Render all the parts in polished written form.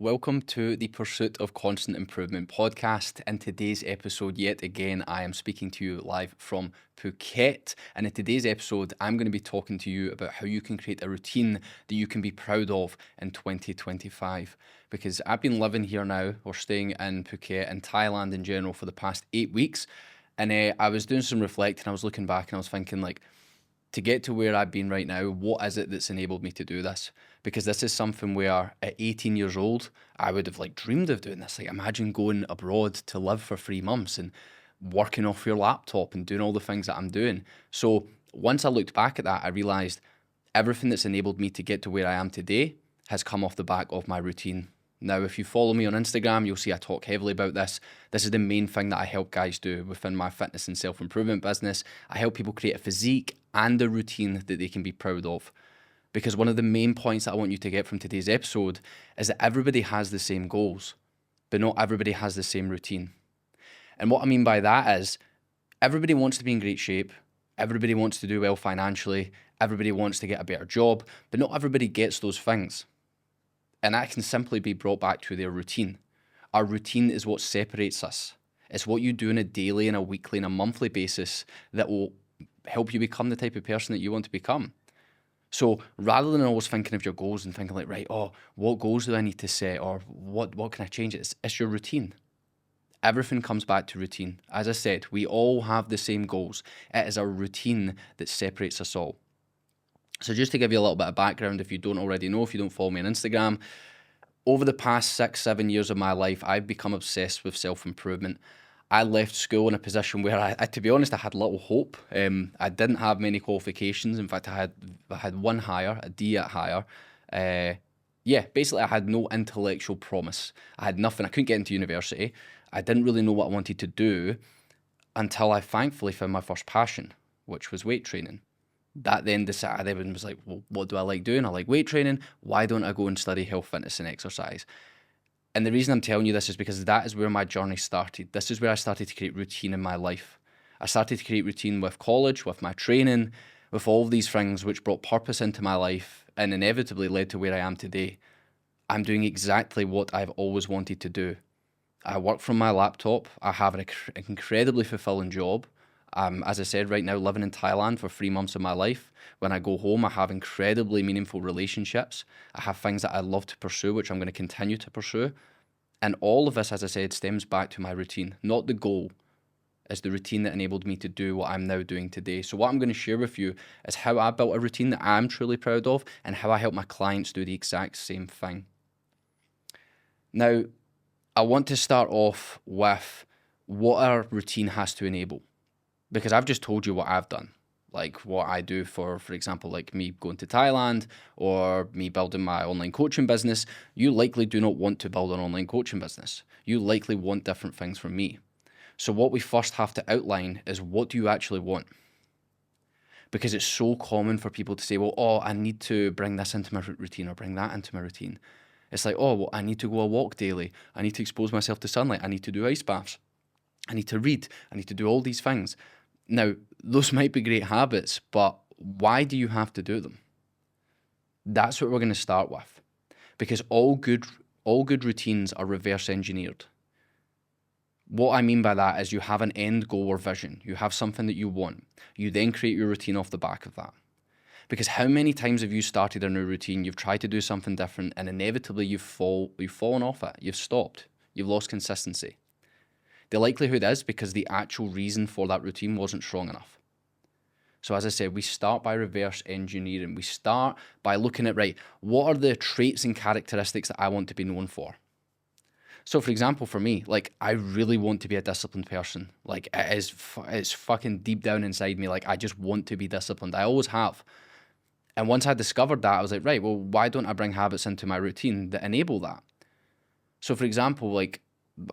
Welcome to the Pursuit of Constant Improvement podcast. In today's episode, yet again, I am speaking to you live from Phuket. And in today's episode, I'm going to be talking to you about how you can create a routine that you can be proud of in 2025. Because I've been living here now, or staying in Phuket and Thailand in general for the past 8 weeks. And I was doing some reflecting. I was looking back and I was thinking, like, to get to where I've been right now, what is it that's enabled me to do this? Because this is something where at 18 years old, I would have dreamed of doing this. Like, imagine going abroad to live for 3 months and working off your laptop and doing all the things that I'm doing. So once I looked back at that, I realized everything that's enabled me to get to where I am today has come off the back of my routine. Now, if you follow me on Instagram, you'll see I talk heavily about this. This is the main thing that I help guys do within my fitness and self-improvement business. I help people create a physique and a routine that they can be proud of. Because one of the main points that I want you to get from today's episode is that everybody has the same goals, but not everybody has the same routine. And what I mean by that is everybody wants to be in great shape. Everybody wants to do well financially. Everybody wants to get a better job, but not everybody gets those things. And that can simply be brought back to their routine. Our routine is what separates us. It's what you do on a daily and a weekly and a monthly basis that will help you become the type of person that you want to become. So rather than always thinking of your goals and thinking what goals do I need to set, or what can I change? It's your routine. Everything comes back to routine. As I said, we all have the same goals. It is our routine that separates us all. So just to give you a little bit of background, if you don't already know, if you don't follow me on Instagram, over the past 6-7 years of my life, I've become obsessed with self-improvement. I left school in a position where I to be honest, I had little hope. I didn't have many qualifications. In fact, I had one higher, a D at higher. Basically I had no intellectual promise. I had nothing. I couldn't get into university. I didn't really know what I wanted to do until I thankfully found my first passion, which was weight training. That then decided, everyone was like, well, what do I like doing? I like weight training. Why don't I go and study health, fitness, and exercise? And the reason I'm telling you this is because that is where my journey started. This is where I started to create routine in my life. I started to create routine with college, with my training, with all of these things which brought purpose into my life and inevitably led to where I am today. I'm doing exactly what I've always wanted to do. I work from my laptop. I have an incredibly fulfilling job. As I said, right now, living in Thailand for 3 months of my life. When I go home, I have incredibly meaningful relationships. I have things that I love to pursue, which I'm going to continue to pursue. And all of this, as I said, stems back to my routine, not the goal. It's the routine that enabled me to do what I'm now doing today. So what I'm going to share with you is how I built a routine that I'm truly proud of and how I help my clients do the exact same thing. Now, I want to start off with what our routine has to enable. Because I've just told you what I've done, like what I do for example, like me going to Thailand or me building my online coaching business. You likely do not want to build an online coaching business. You likely want different things from me. So what we first have to outline is, what do you actually want? Because it's so common for people to say, well, I need to bring this into my routine or bring that into my routine. It's like, I need to go a walk daily. I need to expose myself to sunlight. I need to do ice baths. I need to read. I need to do all these things. Now, those might be great habits, but why do you have to do them? That's what we're going to start with, because all good routines are reverse engineered. What I mean by that is you have an end goal or vision. You have something that you want. You then create your routine off the back of that. Because how many times have you started a new routine, you've tried to do something different, and inevitably you've fallen off it, you've stopped, you've lost consistency? The likelihood is because the actual reason for that routine wasn't strong enough. So as I said, we start by reverse engineering. We start by looking at, what are the traits and characteristics that I want to be known for? So for example, for me, I really want to be a disciplined person. It's fucking deep down inside me. I just want to be disciplined. I always have. And once I discovered that, I was like, why don't I bring habits into my routine that enable that? So for example, a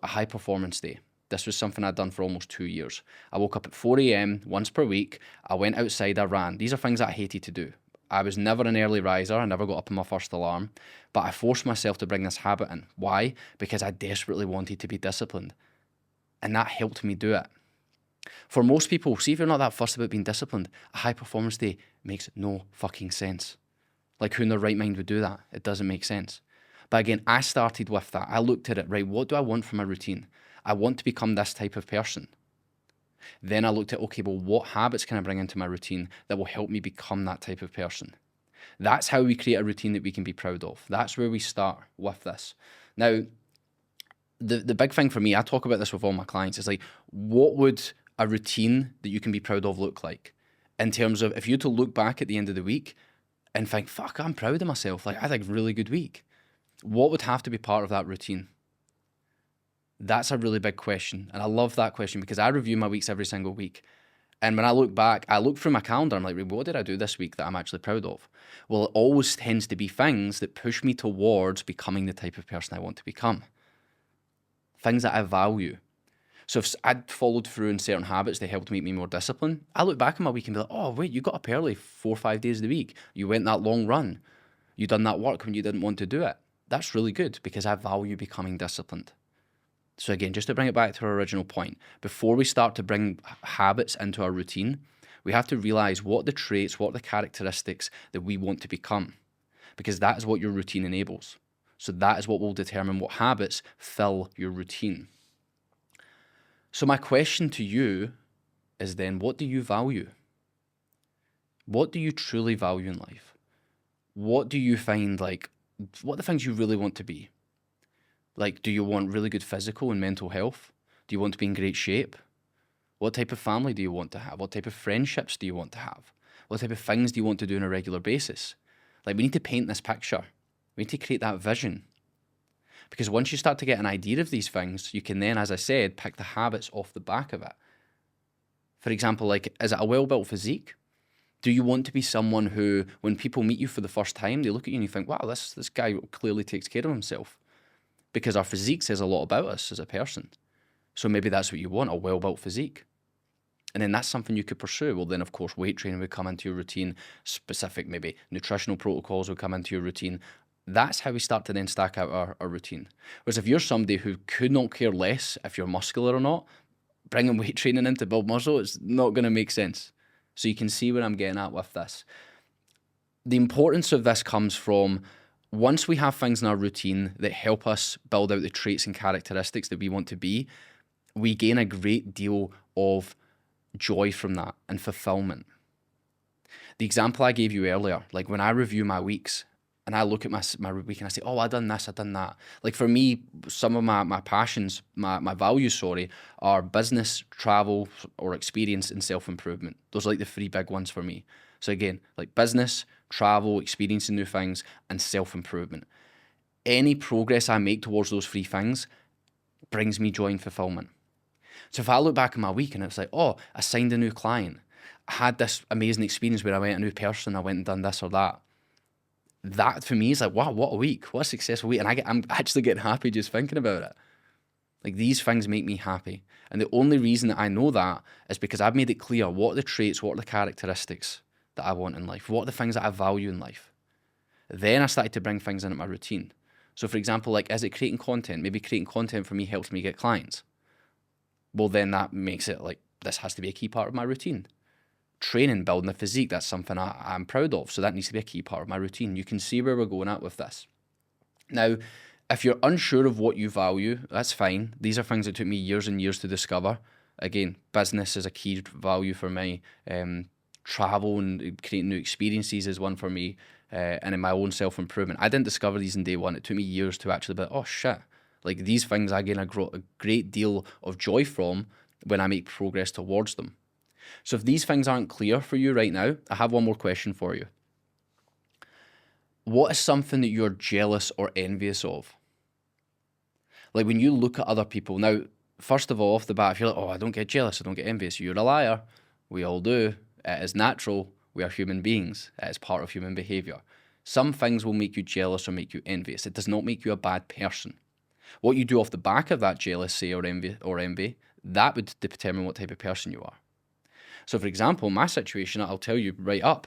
high performance day. This was something I'd done for almost 2 years. I woke up at 4 a.m. once per week. I went outside, I ran. These are things that I hated to do. I was never an early riser. I never got up on my first alarm. But I forced myself to bring this habit in. Why? Because I desperately wanted to be disciplined. And that helped me do it. For most people, see if you're not that fussed about being disciplined, a high performance day makes no fucking sense. Who in their right mind would do that? It doesn't make sense. But again, I started with that. I looked at it, right, what do I want from my routine? I want to become this type of person. Then I looked at, okay, well, what habits can I bring into my routine that will help me become that type of person? That's how we create a routine that we can be proud of. That's where we start with this. Now, the big thing for me, I talk about this with all my clients, is like, what would a routine that you can be proud of look like? In terms of, if you were to look back at the end of the week and think, fuck, I'm proud of myself. Like, I had a really good week. What would have to be part of that routine? That's a really big question. And I love that question because I review my weeks every single week. And when I look back, I look through my calendar. I'm like, what did I do this week that I'm actually proud of? Well, it always tends to be things that push me towards becoming the type of person I want to become. Things that I value. So if I'd followed through in certain habits that helped make me more disciplined, I look back on my week and be like, oh, wait, you got up early 4 or 5 days of the week. You went that long run. You done that work when you didn't want to do it. That's really good because I value becoming disciplined. So again, just to bring it back to our original point, before we start to bring habits into our routine, we have to realize what the traits, what the characteristics that we want to become, because that is what your routine enables. So that is what will determine what habits fill your routine. So my question to you is then, what do you value? What do you truly value in life? What do you find like, what are the things you really want to be? Like, do you want really good physical and mental health? Do you want to be in great shape? What type of family do you want to have? What type of friendships do you want to have? What type of things do you want to do on a regular basis? Like, we need to paint this picture. We need to create that vision. Because once you start to get an idea of these things, you can then, as I said, pick the habits off the back of it. For example, like, is it a well-built physique? Do you want to be someone who, when people meet you for the first time, they look at you and you think, wow, this guy clearly takes care of himself? Because our physique says a lot about us as a person. So maybe that's what you want, a well-built physique. And then that's something you could pursue. Well, then, of course, weight training would come into your routine. Specific, maybe, nutritional protocols would come into your routine. That's how we start to then stack out our routine. Whereas if you're somebody who could not care less if you're muscular or not, bringing weight training in to build muscle, it's not going to make sense. So you can see where I'm getting at with this. The importance of this comes from, once we have things in our routine that help us build out the traits and characteristics that we want to be, we gain a great deal of joy from that and fulfillment. The example I gave you earlier, like when I review my weeks and I look at my week and I say, oh, I done this, I done that. Like for me, some of my passions, my values, are business, travel, or experience and self-improvement. Those are like the 3 big ones for me. So again, like business, travel, experiencing new things, and self-improvement. Any progress I make towards those 3 things brings me joy and fulfillment. So if I look back on my week and it's like, oh, I signed a new client, I had this amazing experience where I met a new person, I went and done this or that. That for me is like, wow, what a week, what a successful week. And I'm actually getting happy just thinking about it. Like, these things make me happy. And the only reason that I know that is because I've made it clear what are the traits, what are the characteristics that I want in life, what are the things that I value in life. Then I started to bring things into my routine. So for example, like, is it creating content? Maybe creating content for me helps me get clients. Well, then that makes it like, this has to be a key part of my routine. Training, building a physique, that's something I'm proud of. So that needs to be a key part of my routine. You can see where we're going at with this. Now, if you're unsure of what you value, that's fine. These are things that took me years and years to discover. Again, business is a key value for me. Travel and creating new experiences is one for me. And in my own self-improvement. I didn't discover these in day one. It took me years to actually be like, oh shit. Like, these things I gain a great deal of joy from when I make progress towards them. So if these things aren't clear for you right now, I have one more question for you. What is something that you're jealous or envious of? Like, when you look at other people, now, first of all, off the bat, if you're like, oh, I don't get jealous, I don't get envious, you're a liar. We all do. It is natural. We are human beings. It is part of human behavior. Some things will make you jealous or make you envious. It does not make you a bad person. What you do off the back of that jealousy or envy, that would determine what type of person you are. So for example, my situation, I'll tell you right up,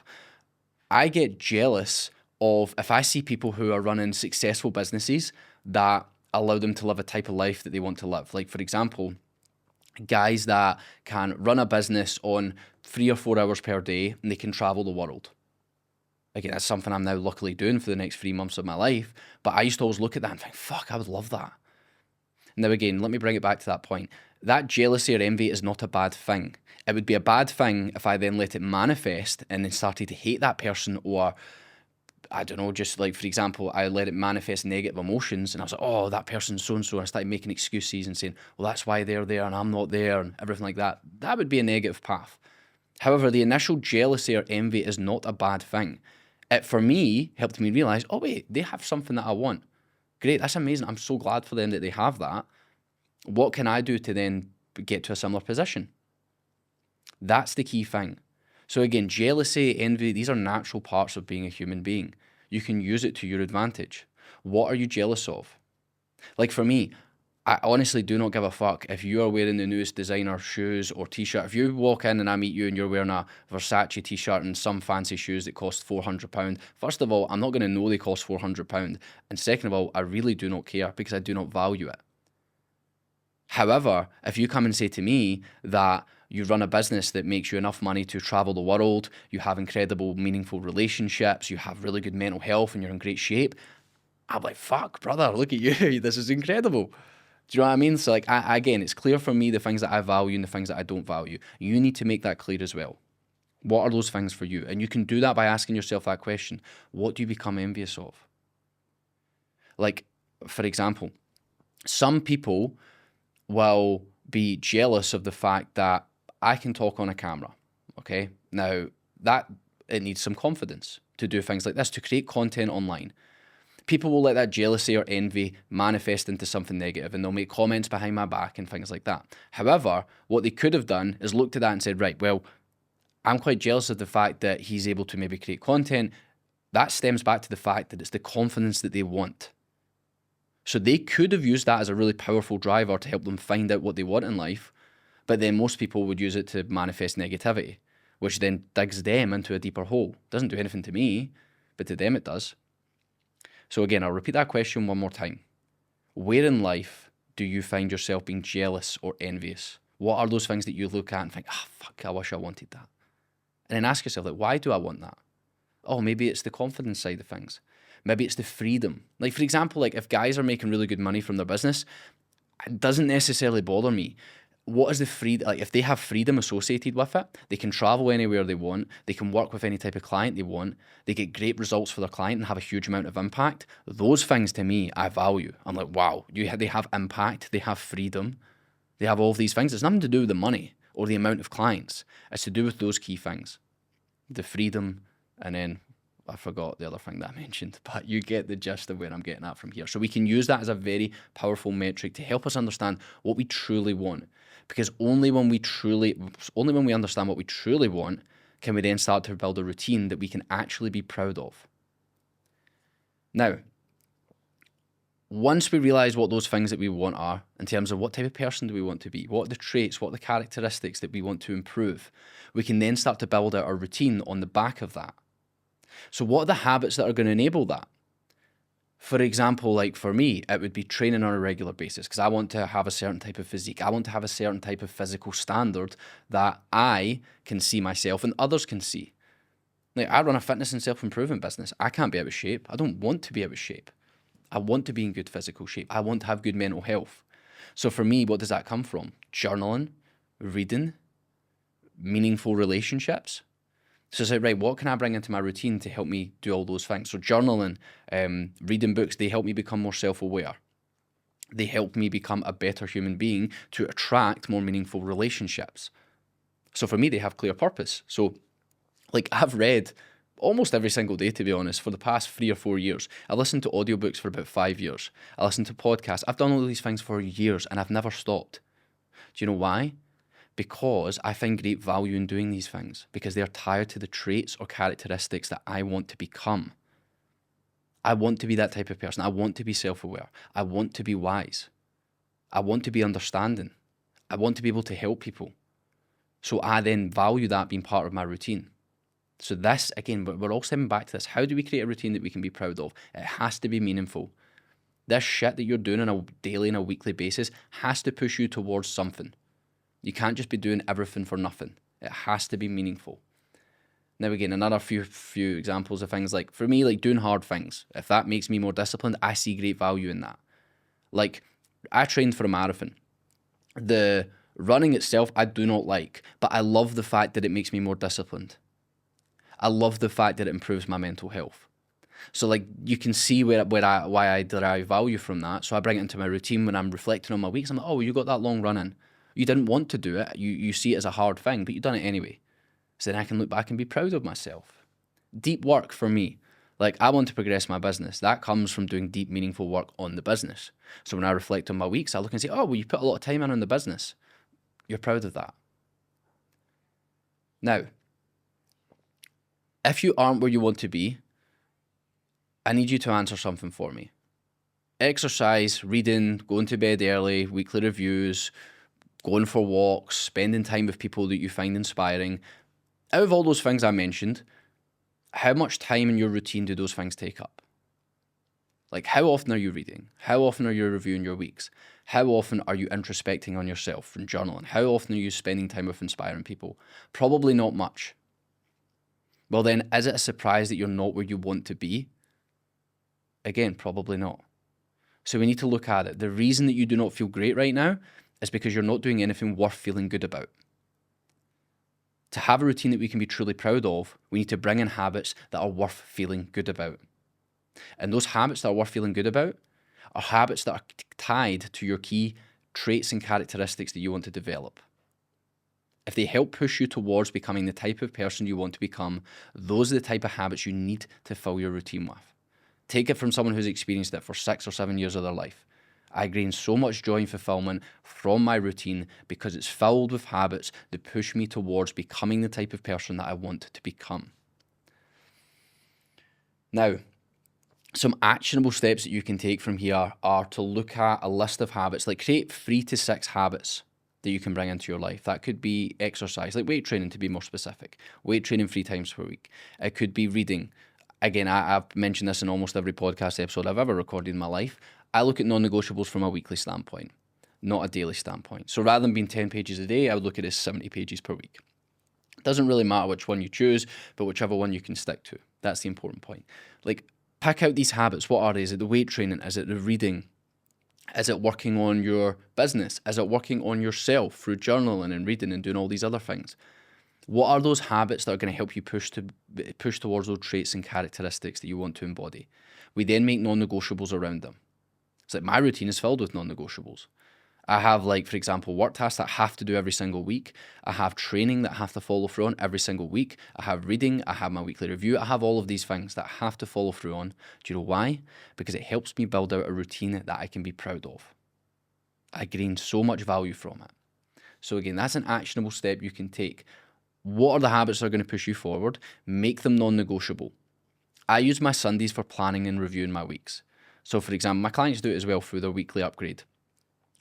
I get jealous of if I see people who are running successful businesses that allow them to live a type of life that they want to live. Like, for example, guys that can run a business on 3 or 4 hours per day and they can travel the world. Again, that's something I'm now luckily doing for the next 3 months of my life. But I used to always look at that and think, fuck, I would love that. Now, again, let me bring it back to that point. That jealousy or envy is not a bad thing. It would be a bad thing if I then let it manifest and then started to hate that person, or I don't know, just like, for example, I let it manifest negative emotions and I was like, oh, that person's so and so. I started making excuses and saying, well, that's why they're there and I'm not there and everything like that. That would be a negative path. However, the initial jealousy or envy is not a bad thing. It, for me, helped me realize, oh, wait, they have something that I want. Great, that's amazing. I'm so glad for them that they have that. What can I do to then get to a similar position? That's the key thing. So again, jealousy, envy, these are natural parts of being a human being. You can use it to your advantage. What are you jealous of? Like for me, I honestly do not give a fuck if you are wearing the newest designer shoes or t-shirt. If you walk in and I meet you and you're wearing a Versace t-shirt and some fancy shoes that cost £400, first of all, I'm not going to know they cost £400. And second of all, I really do not care because I do not value it. However, if you come and say to me that you run a business that makes you enough money to travel the world, you have incredible, meaningful relationships, you have really good mental health and you're in great shape, I'm like, fuck, brother, look at you. This is incredible. Do you know what I mean? So like, again, it's clear for me the things that I value and the things that I don't value. You need to make that clear as well. What are those things for you? And you can do that by asking yourself that question. What do you become envious of? Like, for example, some people will be jealous of the fact that I can talk on a camera, okay? Now, it needs some confidence to do things like this, to create content online. People will let that jealousy or envy manifest into something negative and they'll make comments behind my back and things like that. However, what they could have done is looked at that and said, right, well, I'm quite jealous of the fact that he's able to maybe create content. That stems back to the fact that it's the confidence that they want. So they could have used that as a really powerful driver to help them find out what they want in life, but then most people would use it to manifest negativity, which then digs them into a deeper hole. Doesn't do anything to me, but to them it does. So again, I'll repeat that question one more time. Where in life do you find yourself being jealous or envious? What are those things that you look at and think, fuck, I wish I wanted that? And then ask yourself, like, why do I want that? Oh, maybe it's the confidence side of things. Maybe it's the freedom. Like, for example, like if guys are making really good money from their business, it doesn't necessarily bother me. What is the freedom? Like, if they have freedom associated with it, they can travel anywhere they want. They can work with any type of client they want. They get great results for their client and have a huge amount of impact. Those things to me, I value. I'm like, wow, they have impact. They have freedom. They have all of these things. It's nothing to do with the money or the amount of clients. It's to do with those key things. The freedom, and then I forgot the other thing that I mentioned, but you get the gist of where I'm getting at from here. So we can use that as a very powerful metric to help us understand what we truly want. Because only when we understand what we truly want, can we then start to build a routine that we can actually be proud of. Now, once we realize what those things that we want are, in terms of what type of person do we want to be, what are the traits, what are the characteristics that we want to improve, we can then start to build out our routine on the back of that. So what are the habits that are going to enable that? For example, like for me, it would be training on a regular basis because I want to have a certain type of physique. I want to have a certain type of physical standard that I can see myself and others can see. Like I run a fitness and self-improvement business. I can't be out of shape. I don't want to be out of shape. I want to be in good physical shape. I want to have good mental health. So for me, what does that come from? Journaling, reading, meaningful relationships. So it's like, right, what can I bring into my routine to help me do all those things? So journaling, reading books, they help me become more self-aware. They help me become a better human being to attract more meaningful relationships. So for me, they have clear purpose. So like I've read almost every single day, to be honest, for the past 3 or 4 years. I listened to audiobooks for about 5 years. I listened to podcasts. I've done all these things for years and I've never stopped. Do you know why? Because I find great value in doing these things because they are tied to the traits or characteristics that I want to become. I want to be that type of person. I want to be self-aware. I want to be wise. I want to be understanding. I want to be able to help people. So I then value that being part of my routine. So this, again, we're all stepping back to this. How do we create a routine that we can be proud of? It has to be meaningful. This shit that you're doing on a daily and a weekly basis has to push you towards something. You can't just be doing everything for nothing. It has to be meaningful. Now, again, another few examples of things like, for me, like doing hard things. If that makes me more disciplined, I see great value in that. Like, I trained for a marathon. The running itself, I do not like, but I love the fact that it makes me more disciplined. I love the fact that it improves my mental health. So like you can see why I derive value from that. So I bring it into my routine when I'm reflecting on my weeks. I'm like, oh, you got that long run in. You didn't want to do it. You see it as a hard thing, but you've done it anyway. So then I can look back and be proud of myself. Deep work for me. Like, I want to progress my business. That comes from doing deep, meaningful work on the business. So when I reflect on my weeks, I look and say, oh, well, you put a lot of time in on the business. You're proud of that. Now, if you aren't where you want to be, I need you to answer something for me. Exercise, reading, going to bed early, weekly reviews, going for walks, spending time with people that you find inspiring. Out of all those things I mentioned, how much time in your routine do those things take up? Like, how often are you reading? How often are you reviewing your weeks? How often are you introspecting on yourself and journaling? How often are you spending time with inspiring people? Probably not much. Well then, is it a surprise that you're not where you want to be? Again, probably not. So we need to look at it. The reason that you do not feel great right now is because you're not doing anything worth feeling good about. To have a routine that we can be truly proud of, we need to bring in habits that are worth feeling good about. And those habits that are worth feeling good about are habits that are tied to your key traits and characteristics that you want to develop. If they help push you towards becoming the type of person you want to become, those are the type of habits you need to fill your routine with. Take it from someone who's experienced it for 6 or 7 years of their life. I gain so much joy and fulfillment from my routine because it's filled with habits that push me towards becoming the type of person that I want to become. Now, some actionable steps that you can take from here are to look at a list of habits, like create 3 to 6 habits that you can bring into your life. That could be exercise, like weight training to be more specific, weight training 3 times per week. It could be reading. Again, I've mentioned this in almost every podcast episode I've ever recorded in my life. I look at non-negotiables from a weekly standpoint, not a daily standpoint. So rather than being 10 pages a day, I would look at it as 70 pages per week. It doesn't really matter which one you choose, but whichever one you can stick to. That's the important point. Like, pick out these habits. What are they? Is it the weight training? Is it the reading? Is it working on your business? Is it working on yourself through journaling and reading and doing all these other things? What are those habits that are going to help you push towards those traits and characteristics that you want to embody? We then make non-negotiables around them. It's like my routine is filled with non-negotiables. I have, like, for example, work tasks that I have to do every single week. I have training that I have to follow through on every single week. I have reading. I have my weekly review. I have all of these things that I have to follow through on. Do you know why? Because it helps me build out a routine that I can be proud of. I gain so much value from it. So again, that's an actionable step you can take. What are the habits that are going to push you forward? Make them non-negotiable. I use my Sundays for planning and reviewing my weeks. So for example, my clients do it as well through their weekly upgrade.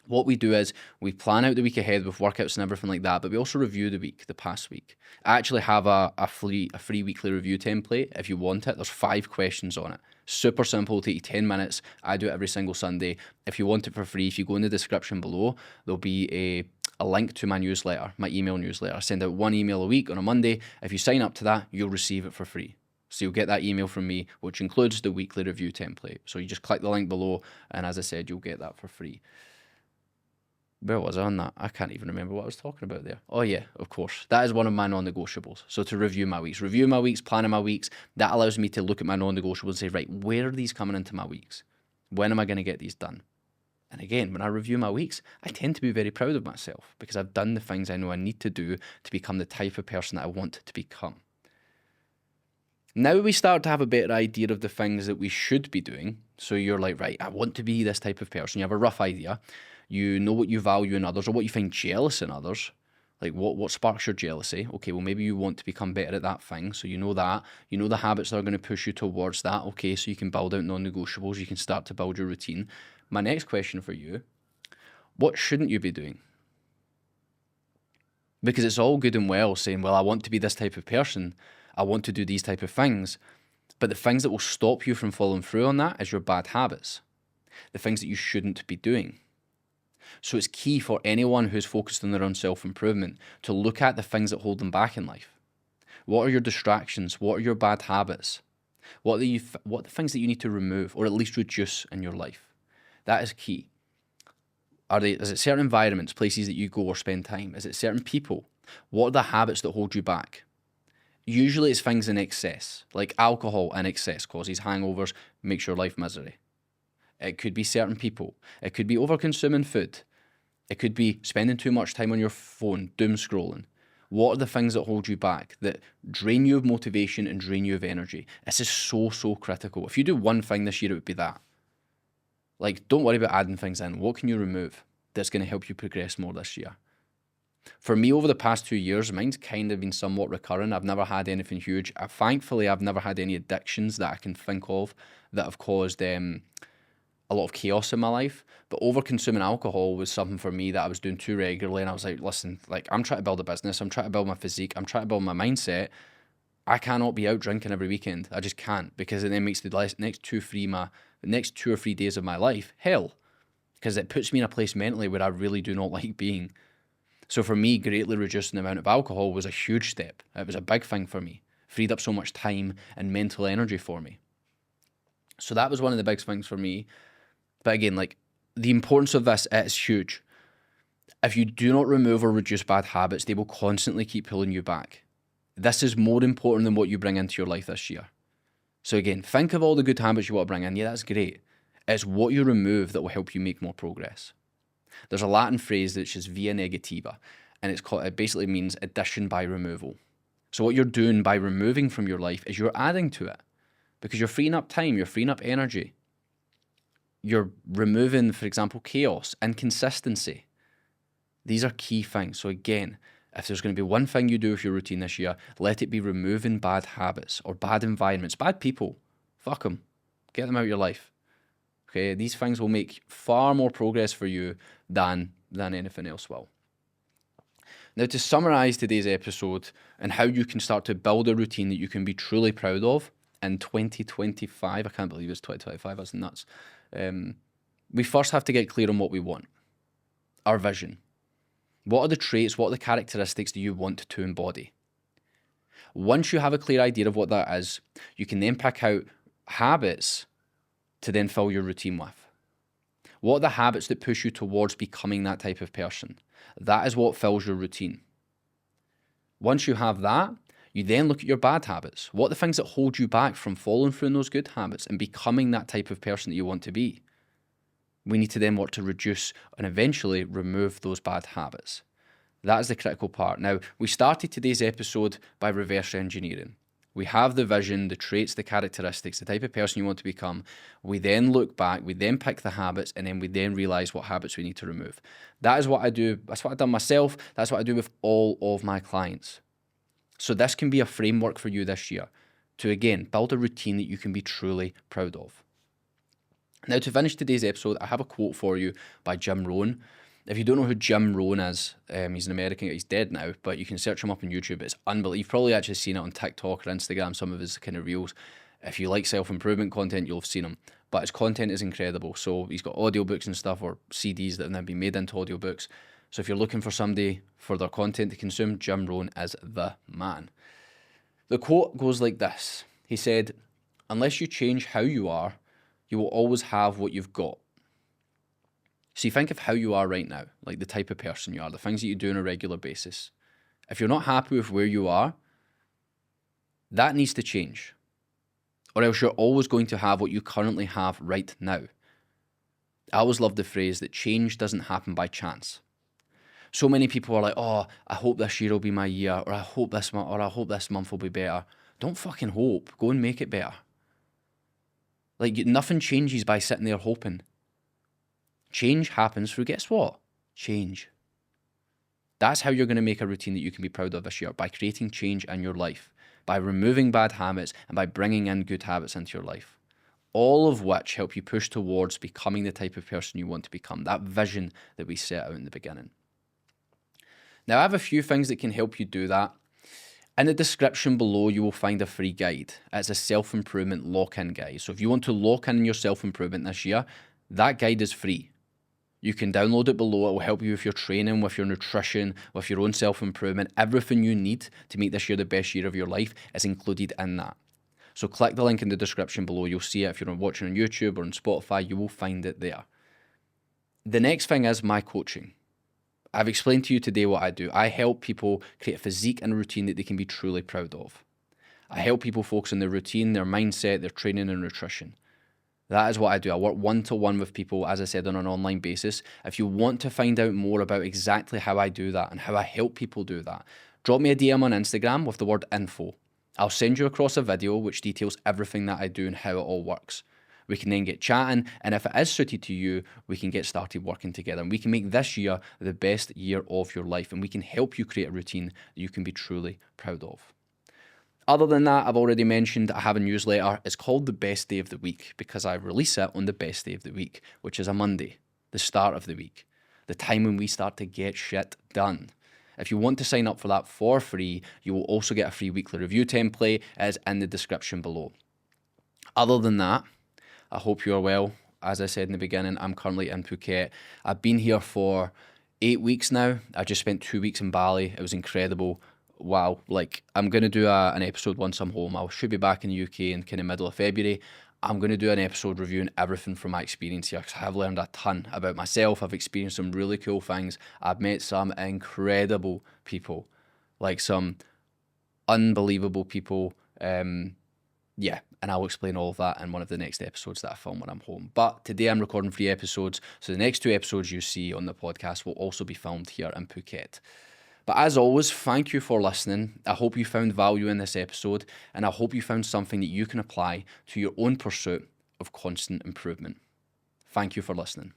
What we do is we plan out the week ahead with workouts and everything like that, but we also review the past week. I actually have a free weekly review template if you want it. There's 5 questions on it. Super simple, it'll take you 10 minutes. I do it every single Sunday. If you want it for free, if you go in the description below, there'll be a link to my newsletter, my email newsletter. I send out 1 email a week on a Monday. If you sign up to that, you'll receive it for free. So you'll get that email from me, which includes the weekly review template. So you just click the link below, and as I said, you'll get that for free. Where was I on that? I can't even remember what I was talking about there. Oh yeah, of course. That is one of my non-negotiables. So to review my weeks, planning my weeks, that allows me to look at my non-negotiables and say, right, where are these coming into my weeks? When am I going to get these done? And again, when I review my weeks, I tend to be very proud of myself because I've done the things I know I need to do to become the type of person that I want to become. Now we start to have a better idea of the things that we should be doing. So you're like, right, I want to be this type of person. You have a rough idea. You know what you value in others or what you find jealous in others. Like what sparks your jealousy? Okay, well, maybe you want to become better at that thing. So you know that. You know the habits that are going to push you towards that. Okay, so you can build out non-negotiables. You can start to build your routine. My next question for you, what shouldn't you be doing? Because it's all good and well saying, well, I want to be this type of person. I want to do these type of things. But the things that will stop you from following through on that is your bad habits. The things that you shouldn't be doing. So it's key for anyone who's focused on their own self-improvement to look at the things that hold them back in life. What are your distractions? What are your bad habits? What are the things that you need to remove or at least reduce in your life? That is key. Is it certain environments, places that you go or spend time? Is it certain people? What are the habits that hold you back? Usually it's things in excess, like alcohol in excess causes hangovers, makes your life misery. It could be certain people. It could be over-consuming food. It could be spending too much time on your phone, doom scrolling. What are the things that hold you back, that drain you of motivation and drain you of energy? This is so, so critical. If you do one thing this year, it would be that. Like, don't worry about adding things in. What can you remove that's going to help you progress more this year? For me, over the past 2 years, mine's kind of been somewhat recurring. I've never had anything huge. Thankfully, I've never had any addictions that I can think of that have caused a lot of chaos in my life. But over-consuming alcohol was something for me that I was doing too regularly. And I was like, listen, like, I'm trying to build a business. I'm trying to build my physique. I'm trying to build my mindset. I cannot be out drinking every weekend. I just can't, because it then makes the next 2 or 3 days of my life hell, because it puts me in a place mentally where I really do not like being. So for me, greatly reducing the amount of alcohol was a huge step. It was a big thing for me. Freed up so much time and mental energy for me. So that was one of the big things for me. But again, like, the importance of this is huge. If you do not remove or reduce bad habits, they will constantly keep pulling you back. This is more important than what you bring into your life this year. So again, think of all the good habits you want to bring in. Yeah, that's great. It's what you remove that will help you make more progress. There's a Latin phrase that's just via negativa, and it basically means addition by removal. So what you're doing by removing from your life is you're adding to it, because you're freeing up time, you're freeing up energy. You're removing, for example, chaos, inconsistency. These are key things. So again, if there's going to be one thing you do with your routine this year, let it be removing bad habits or bad environments, bad people. Fuck them. Get them out of your life. Okay, these things will make far more progress for you than anything else will. Now, to summarize today's episode and how you can start to build a routine that you can be truly proud of in 2025, I can't believe it's 2025, that's nuts. We first have to get clear on what we want, our vision. What are the traits, what are the characteristics that you want to embody? Once you have a clear idea of what that is, you can then pick out habits to then fill your routine with. What are the habits that push you towards becoming that type of person? That is what fills your routine. Once you have that, you then look at your bad habits. What are the things that hold you back from following through in those good habits and becoming that type of person that you want to be? We need to then work to reduce and eventually remove those bad habits. That is the critical part. Now, we started today's episode by reverse engineering. We have the vision, the traits, the characteristics, the type of person you want to become. We then look back, we then pick the habits, and then we then realize what habits we need to remove. That is what I do. That's what I've done myself. That's what I do with all of my clients. So this can be a framework for you this year to, again, build a routine that you can be truly proud of. Now, to finish today's episode, I have a quote for you by Jim Rohn. If you don't know who Jim Rohn is, he's an American. He's dead now, but you can search him up on YouTube. It's unbelievable. You've probably actually seen it on TikTok or Instagram, some of his kind of reels. If you like self-improvement content, you'll have seen him. But his content is incredible. So he's got audiobooks and stuff, or CDs that have now been made into audiobooks. So if you're looking for somebody for their content to consume, Jim Rohn is the man. The quote goes like this. He said, "Unless you change how you are, you will always have what you've got." So you think of how you are right now, like the type of person you are, the things that you do on a regular basis. If you're not happy with where you are, that needs to change. Or else you're always going to have what you currently have right now. I always love the phrase that change doesn't happen by chance. So many people are like, oh, I hope this year will be my year, or I hope this month will be better. Don't fucking hope. Go and make it better. Like, nothing changes by sitting there hoping. Change happens through, guess what? Change. That's how you're going to make a routine that you can be proud of this year, by creating change in your life, by removing bad habits and by bringing in good habits into your life. All of which help you push towards becoming the type of person you want to become, that vision that we set out in the beginning. Now, I have a few things that can help you do that. In the description below, you will find a free guide. It's a self-improvement lock-in guide. So if you want to lock in your self-improvement this year, that guide is free. You can download it below. It will help you with your training, with your nutrition, with your own self-improvement. Everything you need to make this year the best year of your life is included in that. So click the link in the description below. You'll see it. If you're watching on YouTube or on Spotify, you will find it there. The next thing is my coaching. I've explained to you today what I do. I help people create a physique and a routine that they can be truly proud of. I help people focus on their routine, their mindset, their training and nutrition. That is what I do. I work one-to-one with people, as I said, on an online basis. If you want to find out more about exactly how I do that and how I help people do that, drop me a DM on Instagram with the word info. I'll send you across a video which details everything that I do and how it all works. We can then get chatting, and if it is suited to you, we can get started working together. And we can make this year the best year of your life, and we can help you create a routine that you can be truly proud of. Other than that, I've already mentioned I have a newsletter. It's called The Best Day of the Week because I release it on the best day of the week, which is a Monday, the start of the week, the time when we start to get shit done. If you want to sign up for that for free, you will also get a free weekly review template. It is in the description below. Other than that, I hope you are well. As I said in the beginning, I'm currently in Phuket. I've been here for 8 weeks now. I just spent 2 weeks in Bali. It was incredible. Wow, like I'm going to do an episode once I'm home. I should be back in the UK in kind of middle of February. I'm going to do an episode reviewing everything from my experience here because I have learned a ton about myself. I've experienced some really cool things. I've met some incredible people, like some unbelievable people. Yeah, and I'll explain all of that in one of the next episodes that I film when I'm home. But today I'm recording 3 episodes, so the next 2 episodes you see on the podcast will also be filmed here in Phuket. But as always, thank you for listening. I hope you found value in this episode, and I hope you found something that you can apply to your own pursuit of constant improvement. Thank you for listening.